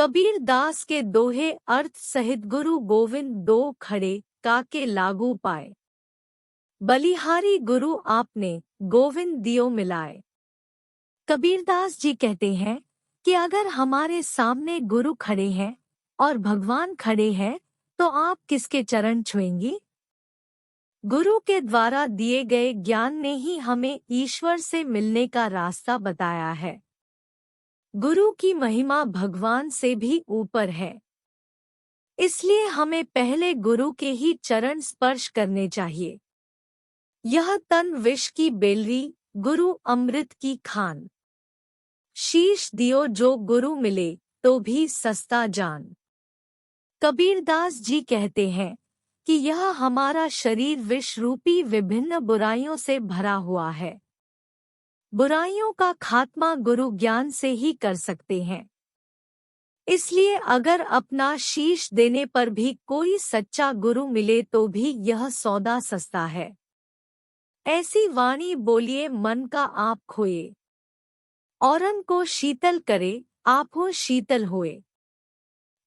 कबीर दास के दोहे अर्थ सहित गुरु गोविंद दो खड़े काके लागू पाए। बलिहारी गुरु आपने गोविंद दियो मिलाए। कबीरदास जी कहते हैं कि अगर हमारे सामने गुरु खड़े हैं और भगवान खड़े हैं तो आप किसके चरण छुएंगी? गुरु के द्वारा दिए गए ज्ञान ने ही हमें ईश्वर से मिलने का रास्ता बताया है। गुरु की महिमा भगवान से भी ऊपर है, इसलिए हमें पहले गुरु के ही चरण स्पर्श करने चाहिए। यह तन विष की बेलरी, गुरु अमृत की खान। शीश दियो जो गुरु मिले तो भी सस्ता जान। कबीरदास जी कहते हैं कि यह हमारा शरीर विष रूपी विभिन्न बुराइयों से भरा हुआ है। बुराइयों का खात्मा गुरु ज्ञान से ही कर सकते हैं। इसलिए अगर अपना शीश देने पर भी कोई सच्चा गुरु मिले तो भी यह सौदा सस्ता है। ऐसी वाणी बोलिए मन का आप खोए, औरन को शीतल करे आपो शीतल होए।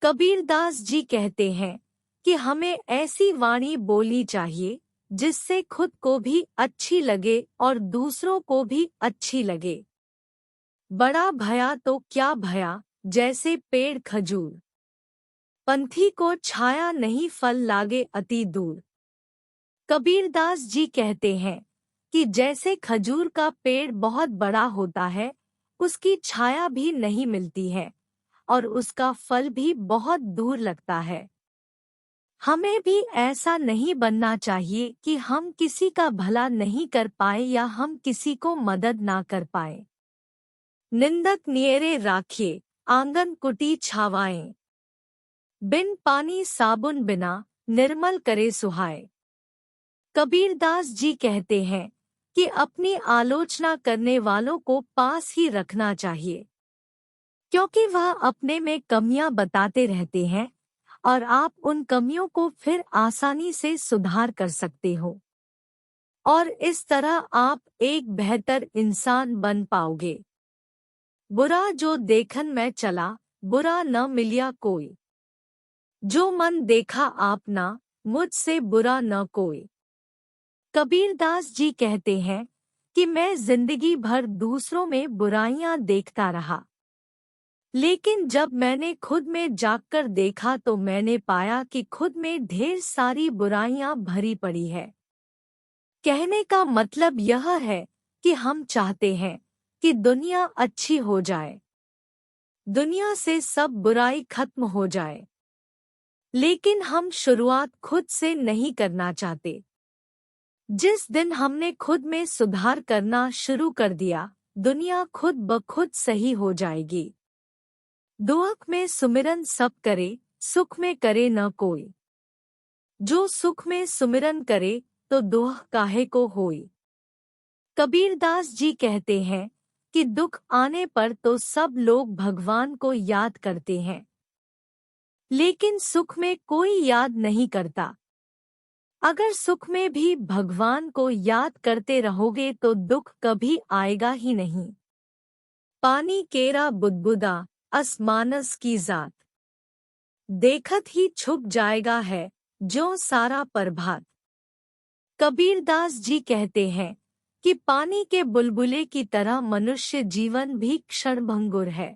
कबीरदास जी कहते हैं कि हमें ऐसी वाणी बोलनी चाहिए जिससे खुद को भी अच्छी लगे और दूसरों को भी अच्छी लगे। बड़ा भया तो क्या भया, जैसे पेड़ खजूर, पंथी को छाया नहीं फल लागे अति दूर। कबीरदास जी कहते हैं कि जैसे खजूर का पेड़ बहुत बड़ा होता है, उसकी छाया भी नहीं मिलती है और उसका फल भी बहुत दूर लगता है। हमें भी ऐसा नहीं बनना चाहिए कि हम किसी का भला नहीं कर पाए या हम किसी को मदद ना कर पाए। निंदक नियरे राखिए, आंगन कुटी छावाएं। बिन पानी साबुन बिना, निर्मल करे सुहाए। कबीरदास जी कहते हैं कि अपनी आलोचना करने वालों को पास ही रखना चाहिए, क्योंकि वह अपने में कमियां बताते रहते हैं और आप उन कमियों को फिर आसानी से सुधार कर सकते हो और इस तरह आप एक बेहतर इंसान बन पाओगे। बुरा जो देखन में चला, बुरा न मिलिया कोई। जो मन देखा आपना, मुझसे बुरा न कोई। कबीरदास जी कहते हैं कि मैं जिंदगी भर दूसरों में बुराइयां देखता रहा, लेकिन जब मैंने खुद में जाकर देखा तो मैंने पाया कि खुद में ढेर सारी बुराइयां भरी पड़ी है। कहने का मतलब यह है कि हम चाहते हैं कि दुनिया अच्छी हो जाए, दुनिया से सब बुराई खत्म हो जाए, लेकिन हम शुरुआत खुद से नहीं करना चाहते। जिस दिन हमने खुद में सुधार करना शुरू कर दिया, दुनिया खुद ब खुद सही हो जाएगी। दुख में सुमिरन सब करे, सुख में करे न कोई। जो सुख में सुमिरन करे तो दुख काहे को होई। कबीरदास जी कहते हैं कि दुख आने पर तो सब लोग भगवान को याद करते हैं, लेकिन सुख में कोई याद नहीं करता। अगर सुख में भी भगवान को याद करते रहोगे तो दुख कभी आएगा ही नहीं। पानी केरा बुदबुदा, असमानस की जात। देखत ही छुप जाएगा है, जो सारा प्रभात। कबीरदास जी कहते हैं कि पानी के बुलबुले की तरह मनुष्य जीवन भी क्षणभंगुर है।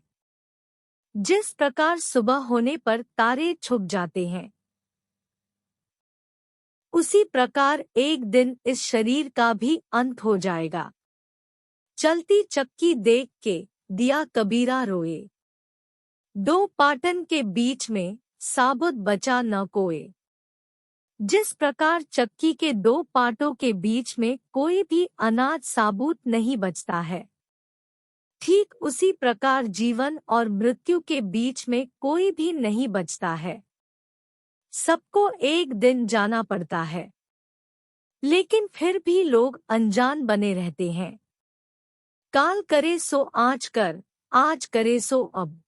जिस प्रकार सुबह होने पर तारे छुप जाते हैं, उसी प्रकार एक दिन इस शरीर का भी अंत हो जाएगा। चलती चक्की देख के दिया कबीरा रोए। दो पाटन के बीच में साबुत बचा न कोई। जिस प्रकार चक्की के दो पाटों के बीच में कोई भी अनाज साबुत नहीं बचता है, ठीक उसी प्रकार जीवन और मृत्यु के बीच में कोई भी नहीं बचता है। सबको एक दिन जाना पड़ता है, लेकिन फिर भी लोग अनजान बने रहते हैं। काल करे सो आज कर, आज करे सो अब।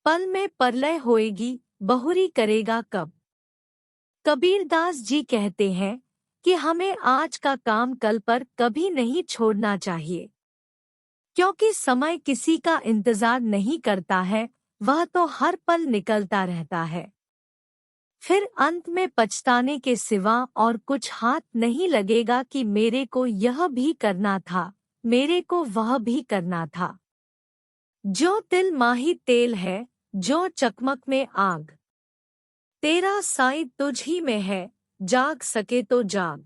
पल में प्रलय होएगी, बहुरी करेगा कब। कबीरदास जी कहते हैं कि हमें आज का काम कल पर कभी नहीं छोड़ना चाहिए, क्योंकि समय किसी का इंतजार नहीं करता है वह तो हर पल निकलता रहता है। फिर अंत में पछताने के सिवा और कुछ हाथ नहीं लगेगा कि मेरे को यह भी करना था, मेरे को वह भी करना था। जो तिल माही तेल है, जो चकमक में आग, तेरा साईं तुझ ही में है, जाग सके तो जाग।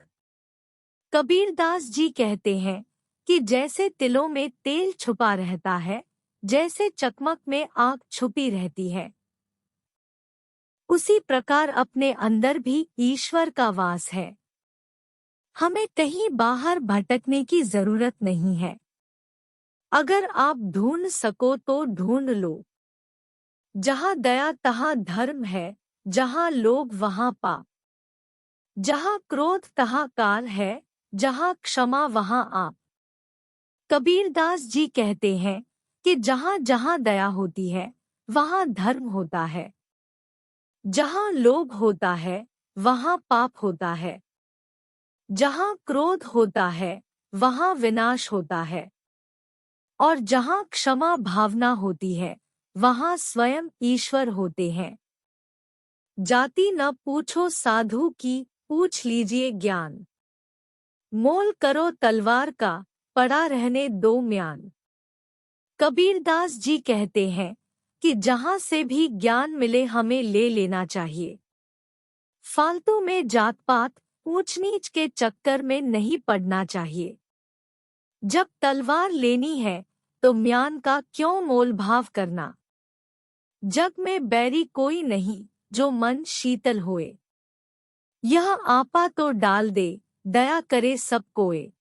कबीरदास जी कहते हैं कि जैसे तिलों में तेल छुपा रहता है, जैसे चकमक में आग छुपी रहती है, उसी प्रकार अपने अंदर भी ईश्वर का वास है। हमें कहीं बाहर भटकने की जरूरत नहीं है। अगर आप ढूंढ सको तो ढूंढ लो। जहाँ दया तहाँ धर्म है, जहाँ लोभ वहाँ पाप, जहाँ क्रोध तहाँ काल है, जहाँ क्षमा वहाँ आप। कबीरदास जी कहते हैं कि जहाँ जहाँ दया होती है, वहाँ धर्म होता है। जहाँ लोभ होता है, वहाँ पाप होता है। जहाँ क्रोध होता है, वहाँ विनाश होता है। और जहाँ क्षमा भावना होती है, वहाँ स्वयं ईश्वर होते हैं। जाति न पूछो साधु की, पूछ लीजिए ज्ञान। मोल करो तलवार का, पड़ा रहने दो म्यान। कबीरदास जी कहते हैं कि जहाँ से भी ज्ञान मिले हमें ले लेना चाहिए। फालतू में जात पात, ऊंच नीच के चक्कर में नहीं पड़ना चाहिए। जब तलवार लेनी है तो म्यान का क्यों मोल भाव करना। जग में बैरी कोई नहीं, जो मन शीतल होए। यह आपा तो डाल दे, दया करे सब कोय।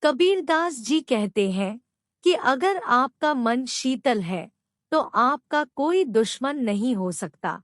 कबीरदास जी कहते हैं कि अगर आपका मन शीतल है तो आपका कोई दुश्मन नहीं हो सकता।